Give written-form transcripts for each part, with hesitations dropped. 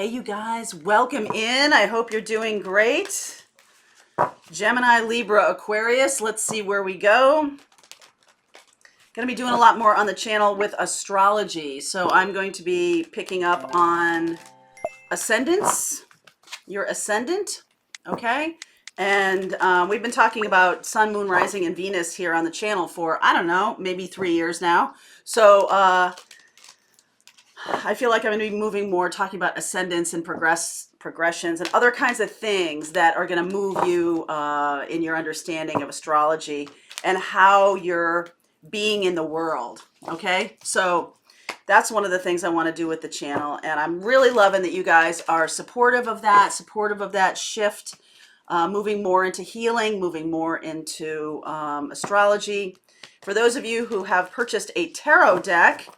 Hey, you guys, welcome in. I hope you're doing great. Gemini, Libra, Aquarius. Let's see where we go. Going to be doing a lot more on the channel with astrology. So I'm going to be picking up on ascendants, your ascendant, okay? And we've been talking about Sun, Moon, Rising, and Venus here on the channel for, I don't know, maybe 3 years now. So I feel like I'm going to be moving more, talking about ascendants and progressions and other kinds of things that are going to move you in your understanding of astrology and how you're being in the world. Okay, so that's one of the things I want to do with the channel, and I'm really loving that you guys are supportive of that shift, moving more into healing, moving more into astrology. For those of you who have purchased a tarot deck,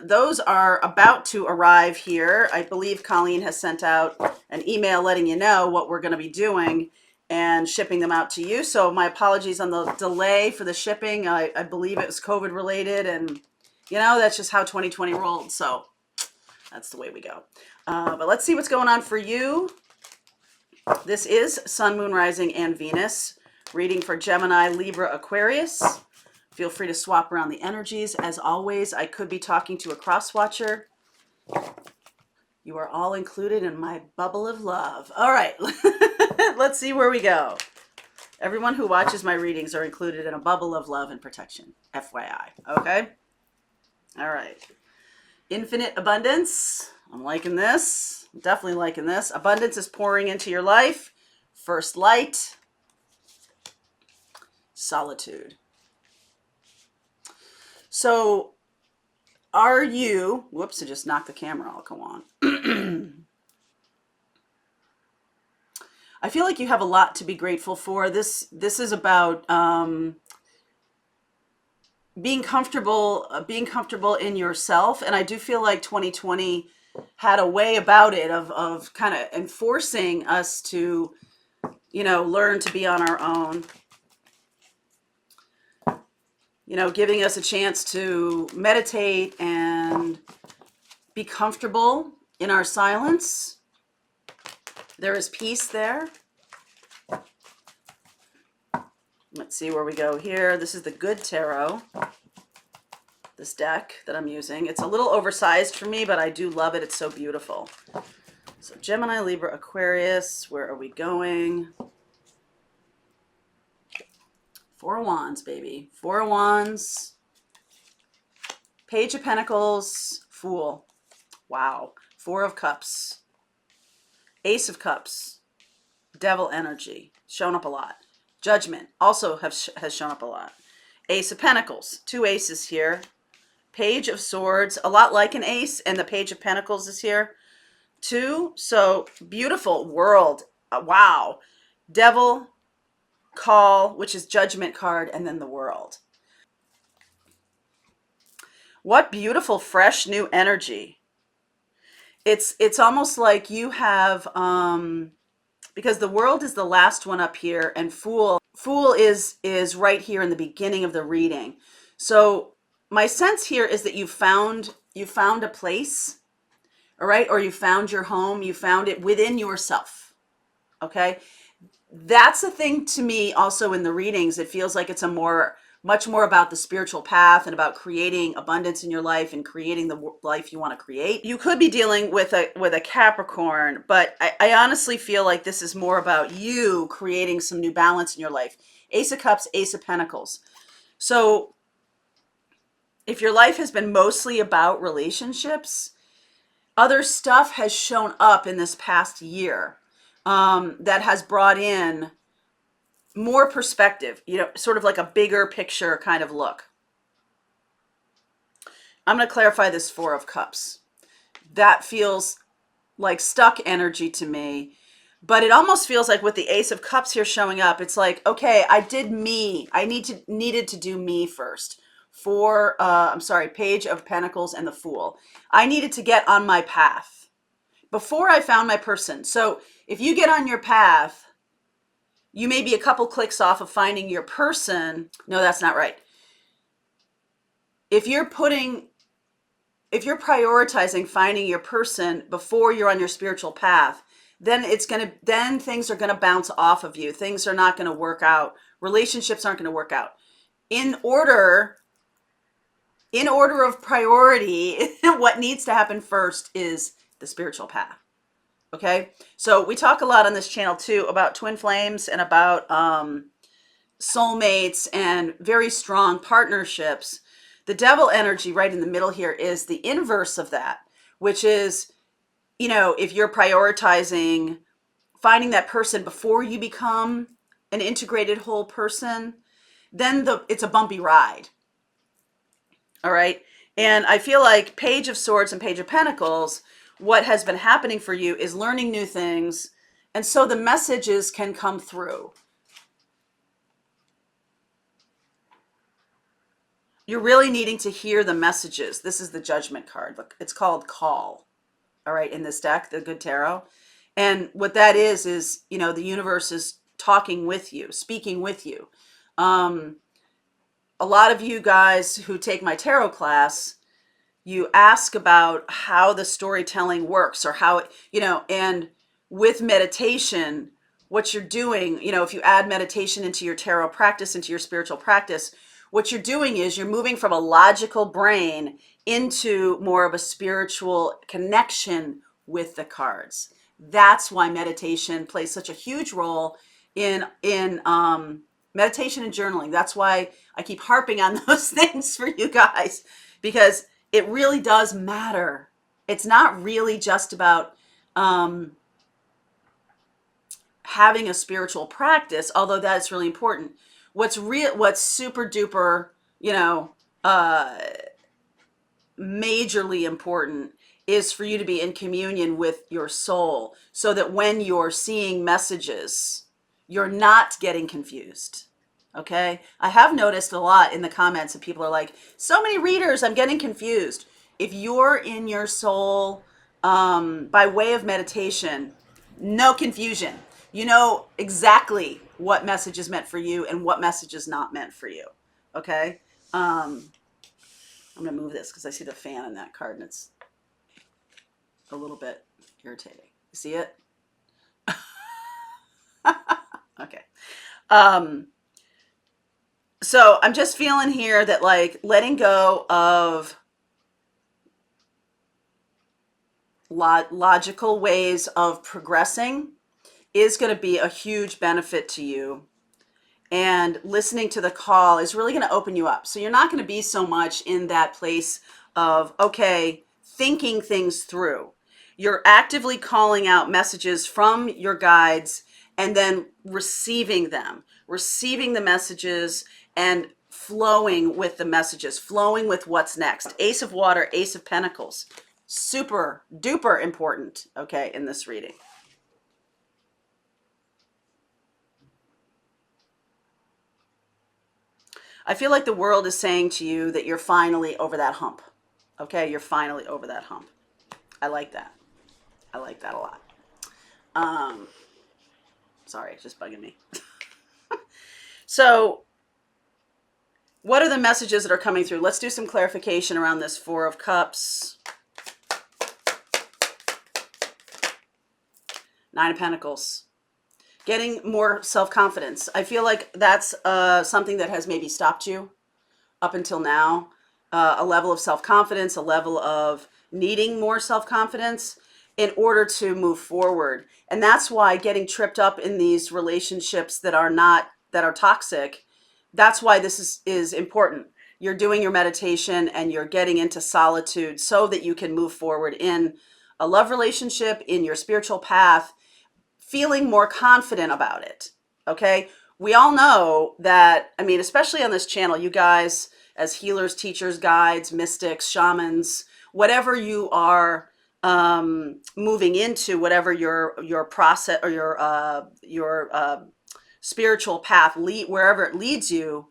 those are about to arrive here. I believe Colleen has sent out an email letting you know what we're going to be doing and shipping them out to you. So my apologies on the delay for the shipping. I believe it was COVID related, and you know, that's just how 2020 rolled. So that's the way we go. But let's see what's going on for you. This is Sun, Moon, Rising, and Venus. Reading for Gemini, Libra, Aquarius. Feel free to swap around the energies. As always, I could be talking to a cross-watcher. You are all included in my bubble of love. All right, let's see where we go. Everyone who watches my readings are included in a bubble of love and protection, FYI, okay? All right. Infinite abundance. I'm liking this. I'm definitely liking this. Abundance is pouring into your life. First light. Solitude. So are you, whoops, I just knocked the camera, I'll go on. I feel like you have a lot to be grateful for. This is about being comfortable in yourself. And I do feel like 2020 had a way about it of kind of enforcing us to, you know, learn to be on our own. You know, giving us a chance to meditate and be comfortable in our silence. There is peace there. Let's see where we go here. This is the Good Tarot, this deck that I'm using. It's a little oversized for me, but I do love it. It's so beautiful. So Gemini, Libra, Aquarius, where are we going? Four of Wands, baby. Four of Wands. Page of Pentacles. Fool. Wow. Four of Cups. Ace of Cups. Devil energy. Shown up a lot. Judgment also has shown up a lot. Ace of Pentacles. Two aces here. Page of Swords. A lot like an ace. And the Page of Pentacles is here. Two. So beautiful. World. Wow. Devil. Call, which is Judgment card, and then the World. What beautiful, fresh, new energy. It's almost like you have, because the World is the last one up here, and Fool is right here in the beginning of the reading. So my sense here is that you found a place, all right, or you found your home, you found it within yourself, okay? That's the thing to me also in the readings. It feels like it's much more about the spiritual path and about creating abundance in your life and creating the life you want to create. You could be dealing with a Capricorn, but I honestly feel like this is more about you creating some new balance in your life. Ace of Cups, Ace of Pentacles. So if your life has been mostly about relationships, other stuff has shown up in this past year. That has brought in more perspective, you know, sort of like a bigger picture kind of look. I'm going to clarify this Four of Cups. That feels like stuck energy to me, but it almost feels like with the Ace of Cups here showing up, it's like, okay, I did me. I needed to do me first. Page of Pentacles and the Fool. I needed to get on my path before I found my person. So if you get on your path, you may be a couple clicks off of finding your person. No, that's not right. If you're putting if you're prioritizing finding your person before you're on your spiritual path, then then things are gonna bounce off of you. Things are not gonna work out. Relationships aren't gonna work out. In order of priority, what needs to happen first is the spiritual path. Okay, so we talk a lot on this channel too about twin flames and about soulmates and very strong partnerships. The devil energy right in the middle here is the inverse of that, which is, you know, if you're prioritizing finding that person before you become an integrated whole person, then it's a bumpy ride. All right. And I feel like Page of Swords and Page of Pentacles, what has been happening for you is learning new things. And so the messages can come through. You're really needing to hear the messages. This is the Judgment card. Look, it's called Call. All right, in this deck, the Good Tarot. And what that is, you know, the universe is talking with you, speaking with you. A lot of you guys who take my tarot class, you ask about how the storytelling works or how it, you know, and with meditation, what you're doing, you know, if you add meditation into your tarot practice, into your spiritual practice, what you're doing is you're moving from a logical brain into more of a spiritual connection with the cards. That's why meditation plays such a huge role in meditation and journaling. That's why I keep harping on those things for you guys, because it really does matter. It's not really just about having a spiritual practice, although that is really important. What's super duper, you know, majorly important is for you to be in communion with your soul, so that when you're seeing messages, you're not getting confused. Okay, I have noticed a lot in the comments that people are like, so many readers, I'm getting confused. If you're in your soul by way of meditation, no confusion. You know exactly what message is meant for you and what message is not meant for you. Okay, I'm gonna move this because I see the fan in that card and it's a little bit irritating. You see it? Okay. So I'm just feeling here that, like, letting go of logical ways of progressing is going to be a huge benefit to you. And listening to the call is really going to open you up. So you're not going to be so much in that place of, okay, thinking things through. You're actively calling out messages from your guides and then receiving them, receiving the messages and flowing with the messages, flowing with what's next. Ace of Water, Ace of Pentacles. Super duper important, okay, in this reading. I feel like the world is saying to you that you're finally over that hump. Okay, you're finally over that hump. I like that. I like that a lot. Sorry, it's just bugging me. So, what are the messages that are coming through? Let's do some clarification around this Four of Cups. Nine of Pentacles. Getting more self-confidence. I feel like that's something that has maybe stopped you up until now. A level of self-confidence, a level of needing more self-confidence in order to move forward. And that's why getting tripped up in these relationships that are toxic, that's why this is important. You're doing your meditation and you're getting into solitude so that you can move forward in a love relationship, in your spiritual path, feeling more confident about it. Okay, we all know that, I mean, especially on this channel, you guys as healers, teachers, guides, mystics, shamans, whatever you are moving into, whatever your process or your spiritual path wherever it leads you,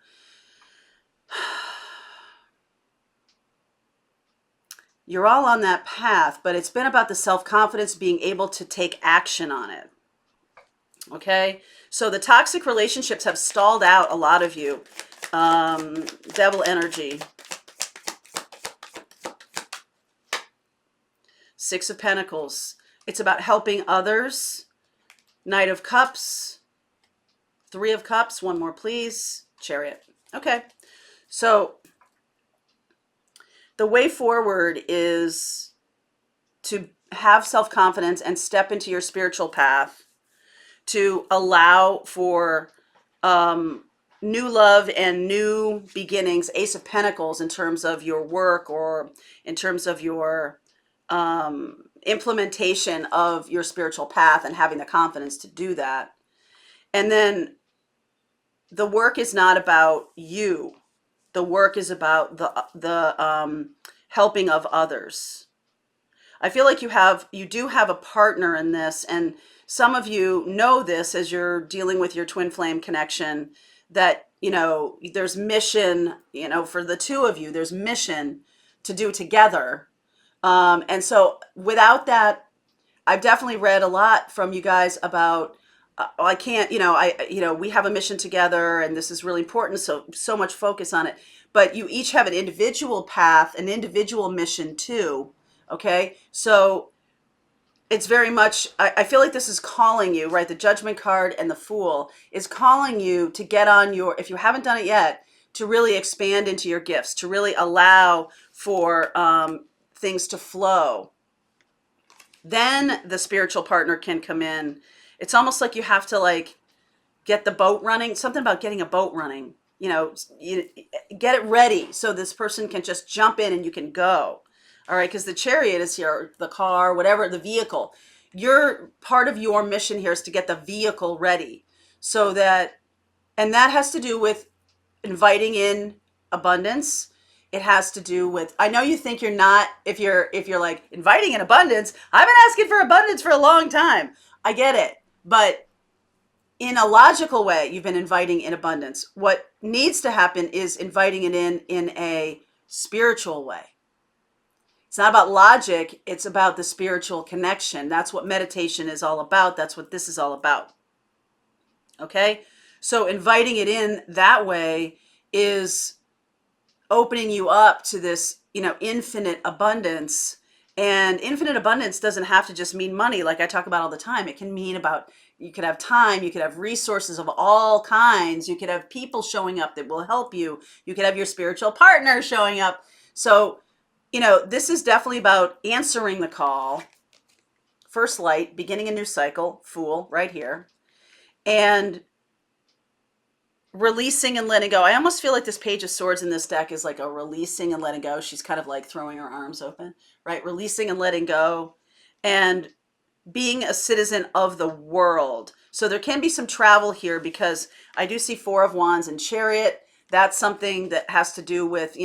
you're all on that path, but it's been about the self-confidence, being able to take action on it. Okay, so the toxic relationships have stalled out a lot of you. Devil energy. Six of Pentacles. It's about helping others. Knight of Cups. Three of Cups. One more, please. Chariot. Okay. So the way forward is to have self-confidence and step into your spiritual path, to allow for new love and new beginnings. Ace of Pentacles in terms of your work or in terms of your implementation of your spiritual path and having the confidence to do that. And then the work is not about you. The work is about the helping of others. I feel like you do have a partner in this, and some of you know this as you're dealing with your twin flame connection, that, there's mission, for the two of you, there's mission to do together. And so without that, I've definitely read a lot from you guys about, I can't, we have a mission together and this is really important. So much focus on it, but you each have an individual path, an individual mission too. Okay. So it's very much, I feel like this is calling you, right? The Judgment card and the Fool is calling you to get on if you haven't done it yet, to really expand into your gifts, to really allow for things to flow. Then the spiritual partner can come in. It's almost like you have to get the boat running, something about getting a boat running, you get it ready so this person can just jump in and you can go. All right, because the Chariot is here, the car, whatever, the vehicle. Part of your mission here is to get the vehicle ready so that, and that has to do with inviting in abundance. It has to do with, I know you think you're not, if you're like inviting in abundance, I've been asking for abundance for a long time. I get it. But in a logical way, you've been inviting in abundance. What needs to happen is inviting it in a spiritual way. It's not about logic. It's about the spiritual connection. That's what meditation is all about. That's what this is all about. Okay? So inviting it in that way is opening you up to this, infinite abundance. And infinite abundance doesn't have to just mean money, like I talk about all the time. It can mean you could have time, you could have resources of all kinds, you could have people showing up that will help you, you could have your spiritual partner showing up. So, this is definitely about answering the call. First light, beginning a new cycle, Fool, right here. And releasing and letting go. I almost feel like this Page of Swords in this deck is like a releasing and letting go. She's kind of like throwing her arms open, right? Releasing and letting go and being a citizen of the world. So there can be some travel here because I do see Four of Wands and Chariot. That's something that has to do with,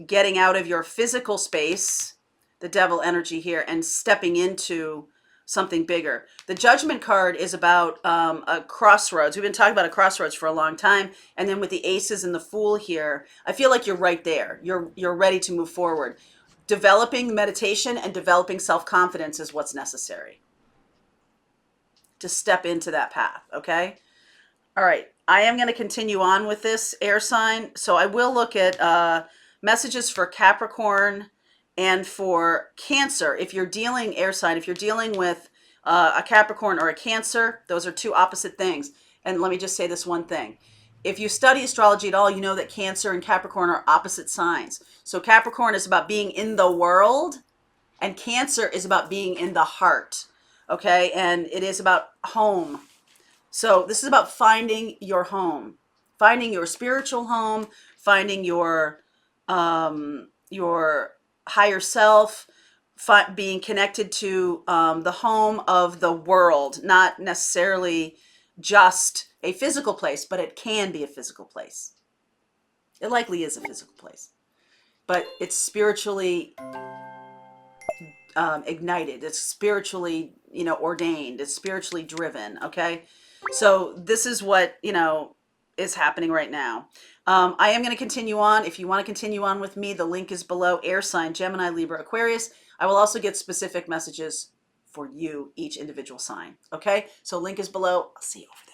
getting out of your physical space, the Devil energy here, and stepping into something bigger. The Judgment card is about a crossroads. We've been talking about a crossroads for a long time. And then with the Aces and the Fool here, I feel like you're right there. You're ready to move forward. Developing meditation and developing self-confidence is what's necessary to step into that path, okay? All right, I am going to continue on with this air sign. So I will look at messages for Capricorn and for Cancer. If you're dealing, air sign, if you're dealing with a Capricorn or a Cancer, those are two opposite things. And let me just say this one thing. If you study astrology at all, you know that Cancer and Capricorn are opposite signs. So Capricorn is about being in the world, and Cancer is about being in the heart, okay? And it is about home. So this is about finding your home, finding your spiritual home, finding your higher self, being connected to the home of the world, not necessarily just a physical place, but it can be a physical place. It likely is a physical place, but it's spiritually ignited. It's spiritually, ordained. It's spiritually driven. Okay. So this is what, is happening right now. I am going to continue on. If you want to continue on with me, the link is below. Air sign, Gemini, Libra, Aquarius. I will also get specific messages for you, each individual sign. Okay. So link is below. I'll see you over there.